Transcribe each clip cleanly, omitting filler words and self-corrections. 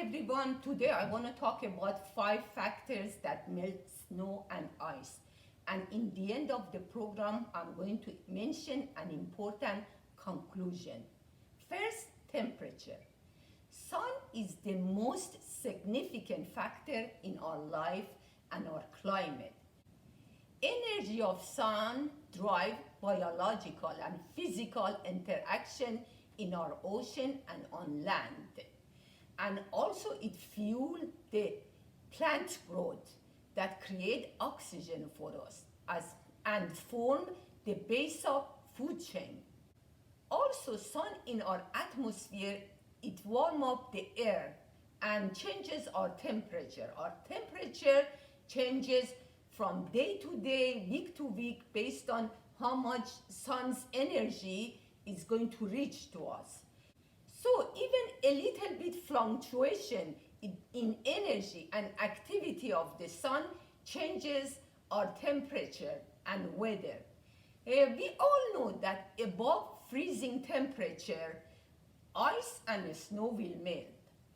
everyone. Today I want to talk about 5 factors that melt snow and ice. And in the end of the program, I'm going to mention an important conclusion. First, temperature. Sun is the most significant factor in our life and our climate. Energy of sun drive biological and physical interaction in our ocean and on land. And also it fuels the plant growth that create oxygen for us and form the base of food chain. Also, sun in our atmosphere, it warm up the air and changes our temperature. Our temperature changes from day to day, week to week, based on how much sun's energy is going to reach to us. So even a little bit fluctuation in energy and activity of the sun changes our temperature and weather. We all know that above freezing temperature, ice and snow will melt.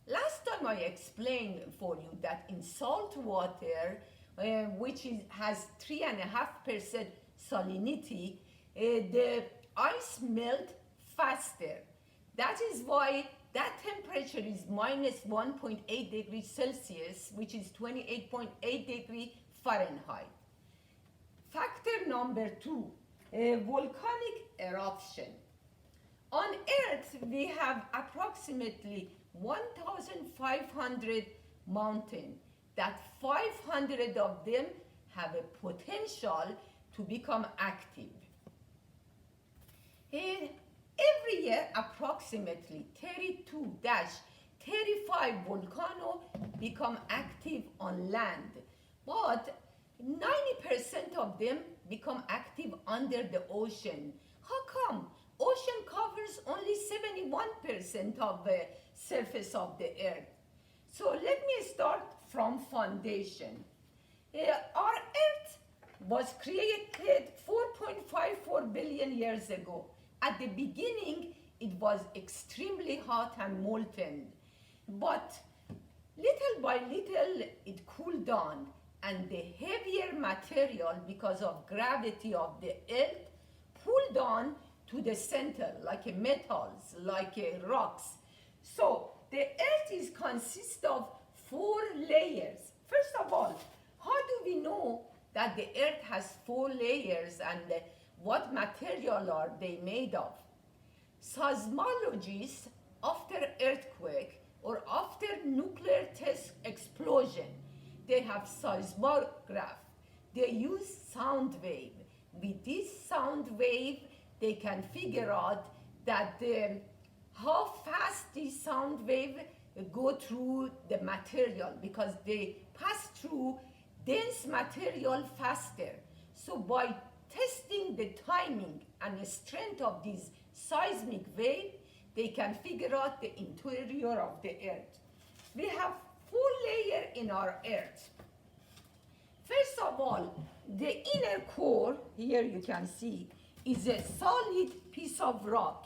Last time I explained for you that in salt water, which has 3.5% salinity, the ice melt faster. That is why that temperature is minus 1.8 degrees Celsius, which is 28.8 degrees Fahrenheit. Factor number 2, volcanic eruption. On Earth, we have approximately 1,500 mountains, that 500 of them have a potential to become active. Every year, approximately 32-35 volcanoes become active on land, but 90% of them become active under the ocean. How come? Ocean covers only 71% of the surface of the earth. So let me start from foundation. Our earth was created 4.54 billion years ago. At the beginning, it was extremely hot and molten, but little by little it cooled down, and the heavier material, because of gravity of the earth, pulled down to the center, like metals, like rocks. So the earth is consist of 4 layers. First of all, how do we know that the earth has 4 layers and what material are they made of? Seismologists, after earthquake or after nuclear test explosion, they have seismograph. They use sound wave. With this sound wave, they can figure out that how fast this sound wave go through the material, because they pass through dense material faster. So by testing the timing and the strength of this seismic wave, they can figure out the interior of the earth. We have 4 layers in our earth. First of all, the inner core, here you can see, is a solid piece of rock,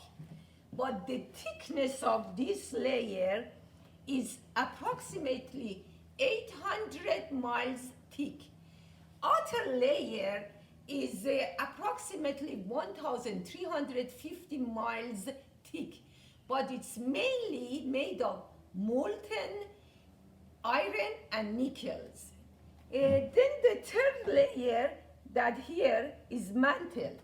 but the thickness of this layer is approximately 800 miles thick. Outer layer is approximately 1,350 miles thick, but it's mainly made of molten iron and nickels. Then the third layer, that here is mantle,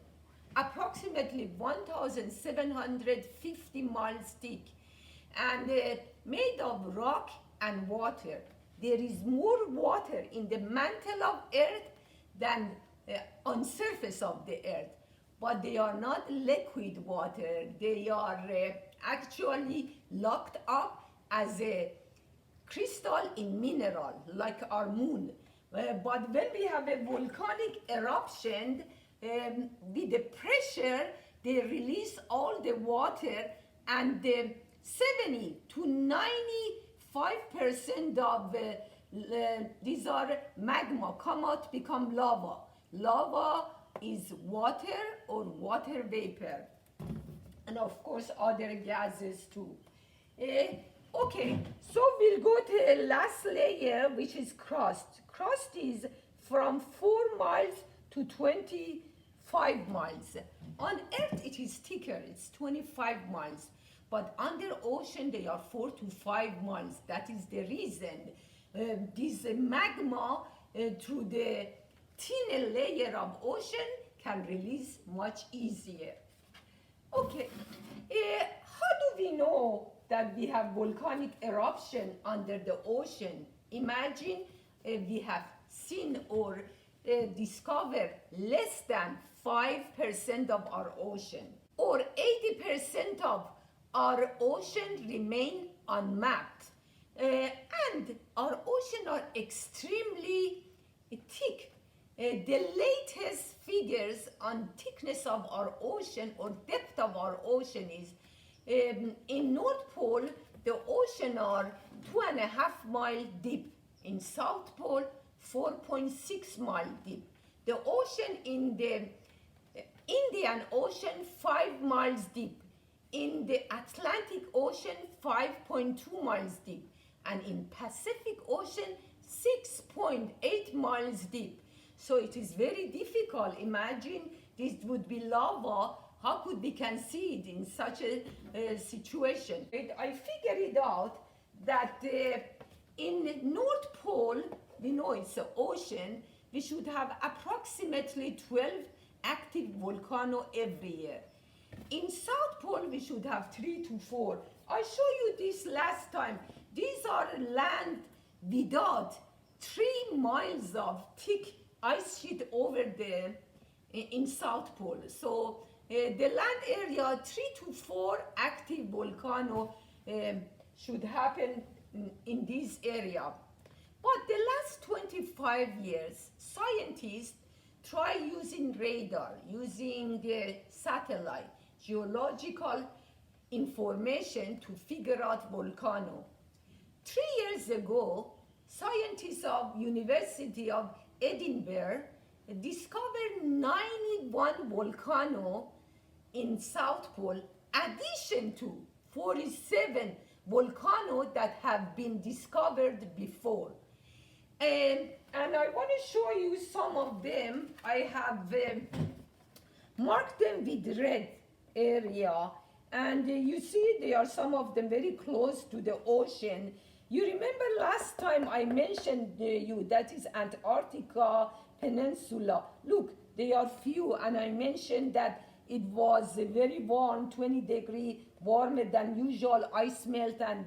approximately 1,750 miles thick, and made of rock and water. There is more water in the mantle of earth than on surface of the earth, but they are not liquid water. They are actually locked up as a crystal in mineral, like our moon. But when we have a volcanic eruption, with the pressure, they release all the water, and 70 to 95% of these are magma come out, become lava. Lava is water or water vapor, and of course other gases too. Okay, so we'll We'll go to the last layer, which is crust. Crust is from 4 miles to 25 miles. On Earth, it is thicker, it's 25 miles. But under ocean, they are 4 to 5 miles. That is the reason this magma through the thinner layer of ocean can release much easier. Okay, how do we know that we have volcanic eruption under the ocean? Imagine we have seen or discovered less than 5% of our ocean, or 80% of our ocean remain unmapped. And our ocean are extremely thick. The latest figures on thickness of our ocean or depth of our ocean is in North Pole, the ocean are 2.5 mile deep. In South Pole, 4.6 mile deep. The ocean in the Indian Ocean, 5 miles deep. In the Atlantic Ocean, 5.2 miles deep. And in Pacific Ocean, 6.8 miles deep. So it is very difficult. Imagine this would be lava. How could we can see it in such a situation? I figured it out that in North Pole, we know it's an ocean, we should have approximately 12 active volcanoes every year. In South Pole, we should have 3 to 4. I showed you this last time. These are land without 3 miles of thick ice sheet over there in South Pole. So the land area, 3 to 4 active volcano should happen in this area. But the last 25 years, scientists try using radar, using satellite, geological information to figure out volcano. 3 years ago, scientists of University of Edinburgh discovered 91 volcano in South Pole, addition to 47 volcanoes that have been discovered before. And I want to show you some of them. I have marked them with red area, and you see they are some of them very close to the ocean. You remember last time I mentioned you that is Antarctica Peninsula. Look, they are few, and I mentioned that it was very warm, 20 degrees warmer than usual ice melt, and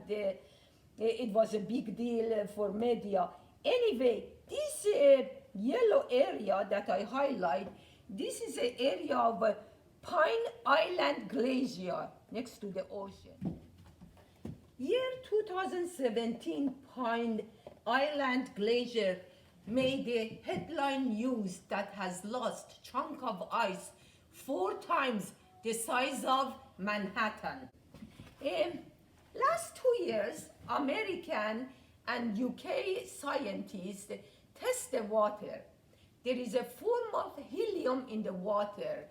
it was a big deal for media. Anyway, this yellow area that I highlight, this is an area of Pine Island Glacier next to the ocean. Year 2017, Pine Island Glacier made a headline news that has lost chunk of ice 4 times the size of Manhattan. Last 2 years, American and UK scientists test the water. There is a form of helium in the water.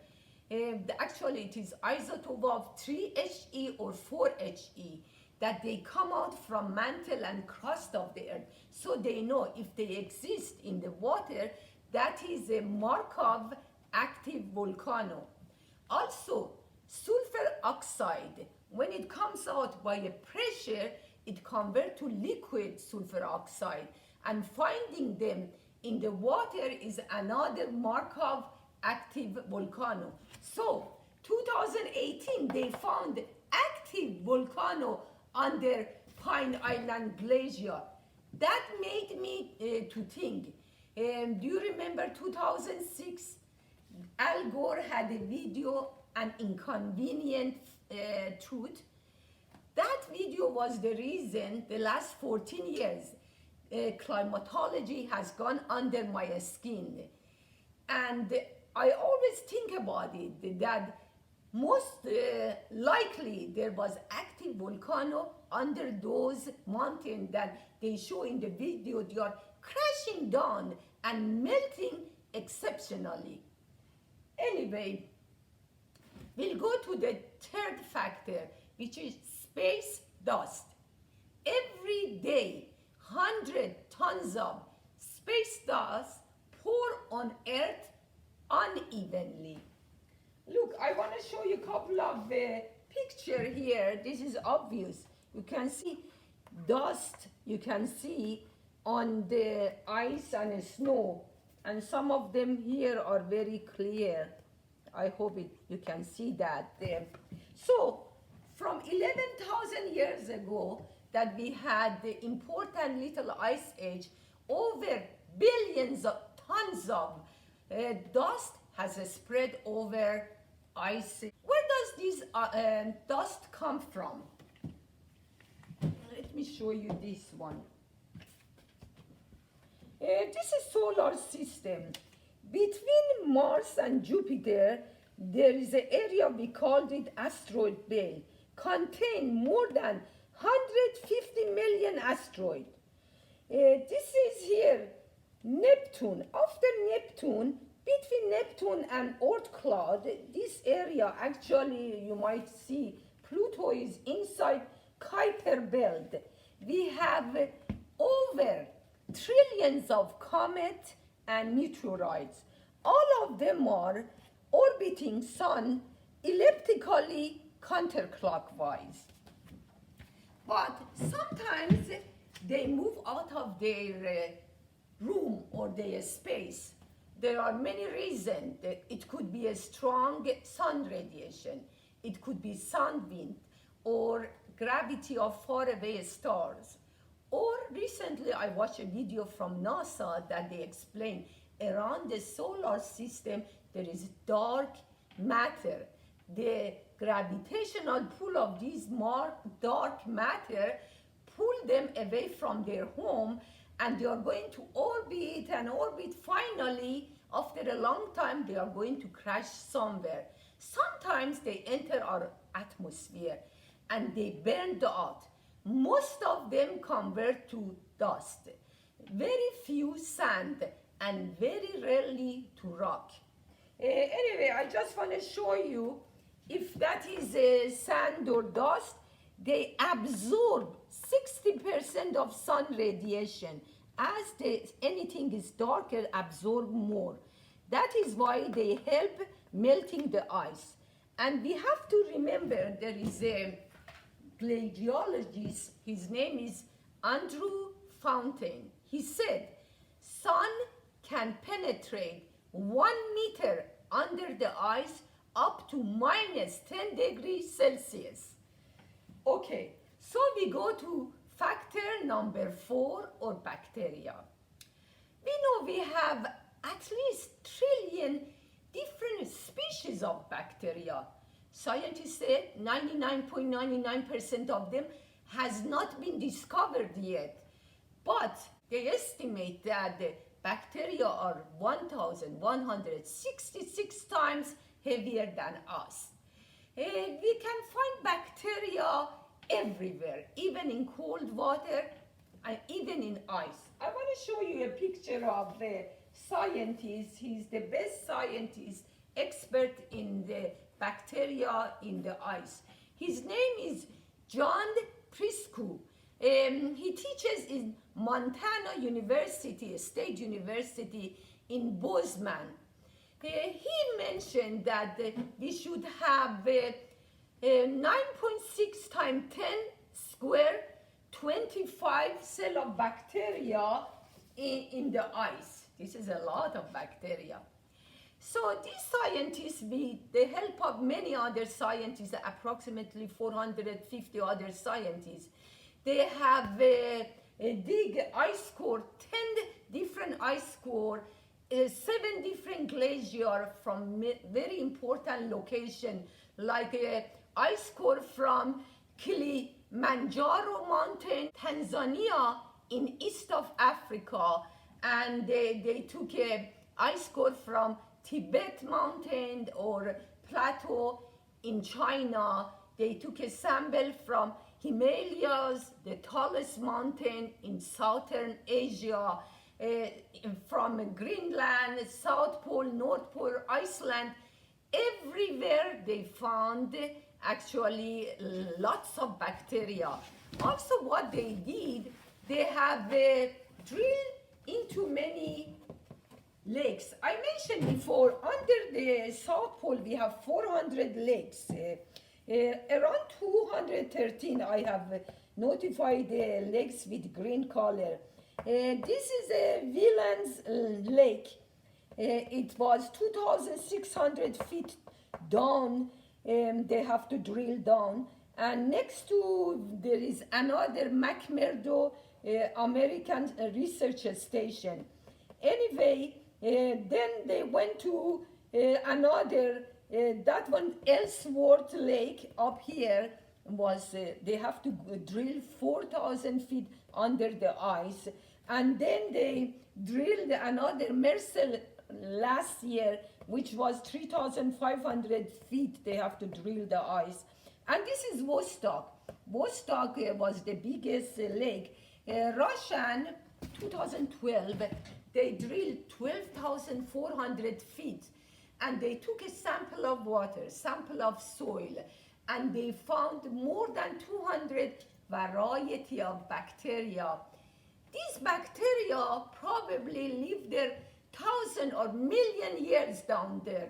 Actually, it is isotope of 3He or 4He that they come out from mantle and crust of the earth. So they know if they exist in the water, that is a mark of active volcano. Also, sulfur oxide, when it comes out by a pressure, it converts to liquid sulfur oxide. And finding them in the water is another mark of active volcano. So, 2018, they found active volcano under Pine Island Glacier. That made me to think. Do you remember 2006? Al Gore had a video, An Inconvenient Truth. That video was the reason the last 14 years climatology has gone under my skin. And I always think about it, that most likely there was active volcano under those mountains that they show in the video. They are crashing down and melting exceptionally. Anyway, we'll go to the third factor, which is space dust. every day 100 tons of space dust pour on Earth unevenly. Look, I want to show you a couple of picture here. This is obvious. You can see dust, you can see on the ice and snow, and some of them here are very clear. I hope you can see that there. So from 11,000 years ago that we had the important little ice age, over billions of tons of dust has spread over ice. Where does this dust come from? Let me show you this one. This is solar system. Between Mars and Jupiter, there is an area, we called it asteroid belt, contain more than 150 million asteroids. This is here Neptune. After Neptune, between Neptune and Oort cloud, this area, actually you might see Pluto is inside Kuiper belt. We have over trillions of comets and meteorites. All of them are orbiting sun elliptically counterclockwise. But sometimes they move out of their room or their space. There are many reasons. It could be a strong sun radiation. It could be sun wind or gravity of faraway stars. Or recently I watched a video from NASA that they explain around the solar system there is dark matter. The gravitational pull of these dark matter pull them away from their home, and they are going to orbit and orbit. Finally, after a long time, they are going to crash somewhere. Sometimes they enter our atmosphere and they burn out. Most of them convert to dust. Very few sand and very rarely to rock. Anyway, I just want to show you if that is sand or dust. They absorb 60% of sun radiation. As anything is darker, absorb more. That is why they help melting the ice. And we have to remember there is a glaciologist, his name is Andrew Fountain. He said, sun can penetrate 1 meter under the ice up to minus 10 degrees Celsius. Okay, so we go to factor number 4, or bacteria. We know we have at least trillion different species of bacteria. Scientists say 99.99% of them has not been discovered yet. But they estimate that the bacteria are 1,166 times heavier than us. We can find bacteria everywhere, even in cold water and even in ice. I want to show you a picture of a scientist. He's the best scientist, expert in the bacteria in the ice. His name is John Prisco. He teaches in Montana University, State University in Bozeman. He mentioned that we should have 9.6 times 10 square, 25 cell of bacteria in the ice. This is a lot of bacteria. So these scientists, with the help of many other scientists, approximately 450 other scientists, they have dig ice core, 10 different ice core, 7 different glaciers from very important location, like ice core from Kilimanjaro mountain, Tanzania in east of Africa, and they took a ice core from Tibet mountain or plateau in China. They took a sample from Himalayas, the tallest mountain in southern Asia, from Greenland, South Pole, North Pole, Iceland. Everywhere they found actually lots of bacteria. Also, what they did, they have drilled into many lakes. I mentioned before, under the South Pole, we have 400 lakes. Around 213, I have notified the lakes with green color. This is a Wieland's lake. It was 2,600 feet down. They have to drill down. And next to there is another McMurdo American Research Station. Anyway, then they went to another, that one Ellsworth Lake up here was, they have to drill 4,000 feet under the ice. And then they drilled another Mercer last year, which was 3,500 feet they have to drill the ice. And this is Vostok. Vostok was the biggest lake. Russian, 2012, they drilled 12,400 feet, and they took a sample of water, sample of soil, and they found more than 200 variety of bacteria. These bacteria probably live there 1,000 or million years down there.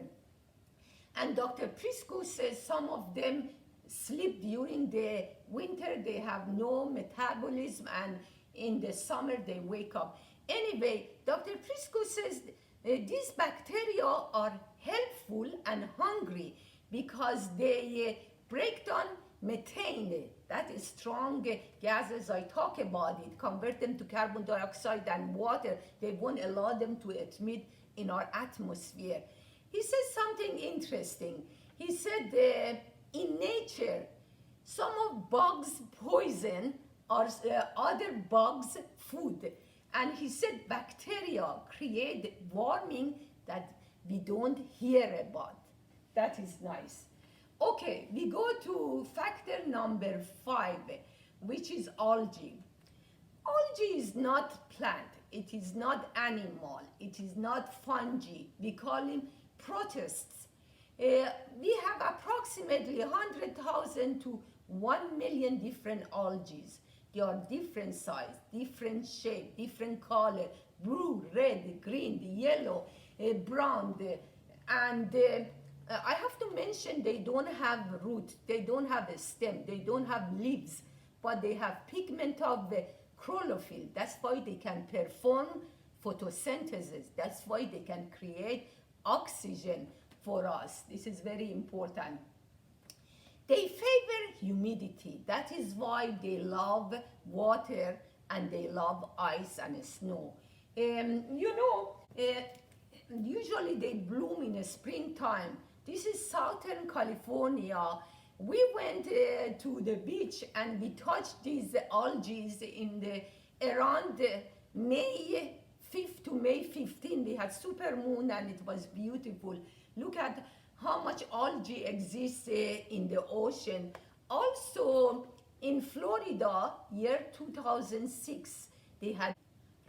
And Dr. Prisco says some of them sleep during the winter, they have no metabolism, and in the summer they wake up. Anyway, Dr. Prisco says these bacteria are helpful and hungry because they break down methane, that is strong gases I talk about it, convert them to carbon dioxide and water. They won't allow them to emit in our atmosphere. He says something interesting. He said in nature, some of bugs' poison are other bugs' food. And he said bacteria create warming that we don't hear about. That is nice. Okay, we go to factor number 5, which is algae. Algae is not plant, it is not animal, it is not fungi. We call them protists. We have approximately 100,000 to 1 million different algae. They are different size, different shape, different color, blue, red, green, yellow, brown, and I have to mention they don't have root, they don't have a stem, they don't have leaves, but they have pigment of chlorophyll. That's why they can perform photosynthesis. That's why they can create oxygen for us. This is very important. They favor humidity. That is why they love water and they love ice and snow. Usually they bloom in the springtime. This is Southern California. We went to the beach and we touched these algae in around May 5th to May 15. We had super moon and it was beautiful. Look at how much algae exists in the ocean. Also in Florida, year 2006, they had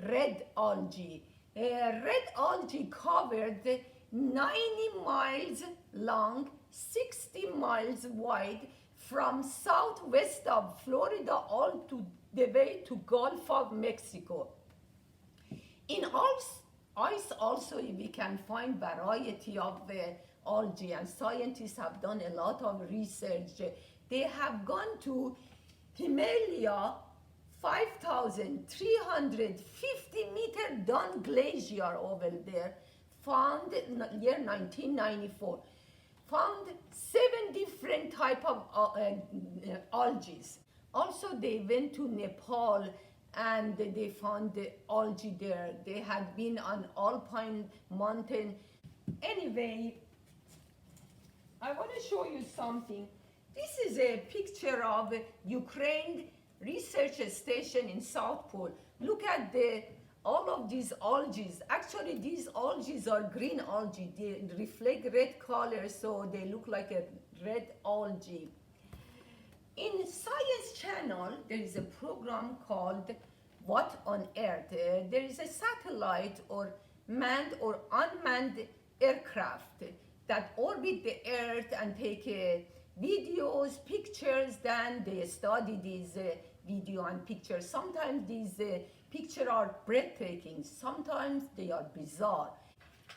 red algae. Red algae covered 90 miles long, 60 miles wide, from southwest of Florida all to the way to Gulf of Mexico. In ice also we can find variety of algae, and scientists have done a lot of research. They have gone to Himalaya, 5,350 meter down glacier over there, found in the year 1994, found 7 different type of algae. Also they went to Nepal and they found the algae there. They had been on Alpine mountain. Anyway, I want to show you something. This is a picture of Ukraine research station in South Pole. Look at all of these algae. Actually, these algae are green algae. They reflect red color, so they look like a red algae. In Science Channel, there is a program called What on Earth? There is a satellite or manned or unmanned aircraft that orbit the Earth and take videos, pictures, then they study these video and pictures. Sometimes these pictures are breathtaking, sometimes they are bizarre.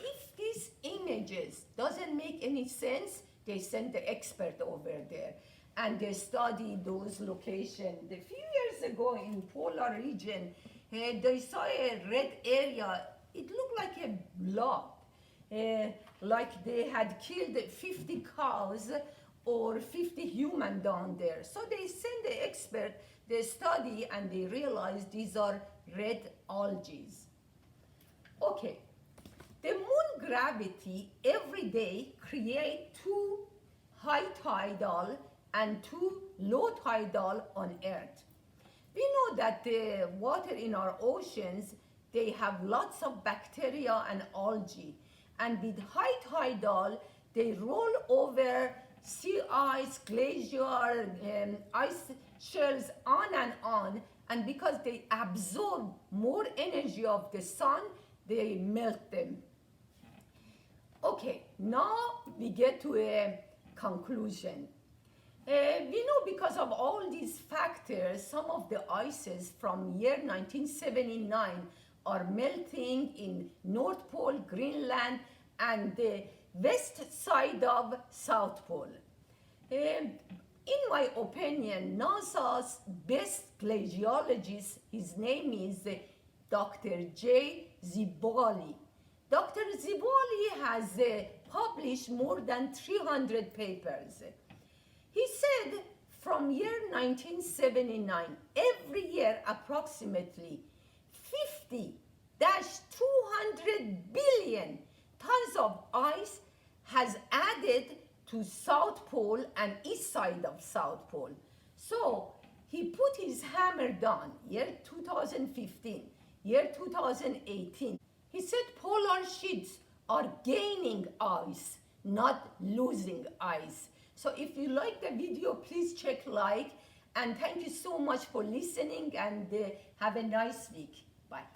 If these images doesn't make any sense, they send the expert over there and they study those locations. A few years ago in polar region, they saw a red area. It looked like a blob, like they had killed 50 cows or 50 human down there. So they send the expert, they study, and they realize these are red algae. Okay, the moon gravity every day create 2 high tidal and 2 low tidal on Earth. We know that the water in our oceans, they have lots of bacteria and algae. And with high tidal, they roll over sea ice, glacier, ice shells, on. And because they absorb more energy of the sun, they melt them. Okay, now we get to a conclusion. We know because of all these factors, some of the ices from year 1979 are melting in North Pole, Greenland, and the west side of South Pole. In my opinion, NASA's best glaciologist, his name is Dr. J. Zibali. Dr. Zibali has published more than 300 papers. He said from year 1979, every year approximately 50-200 billion tons of ice has added to South Pole and east side of South Pole. So he put his hammer down, year 2015, year 2018. He said polar sheets are gaining ice, not losing ice. So if you like the video, please check like, and thank you so much for listening, and have a nice week. Bye.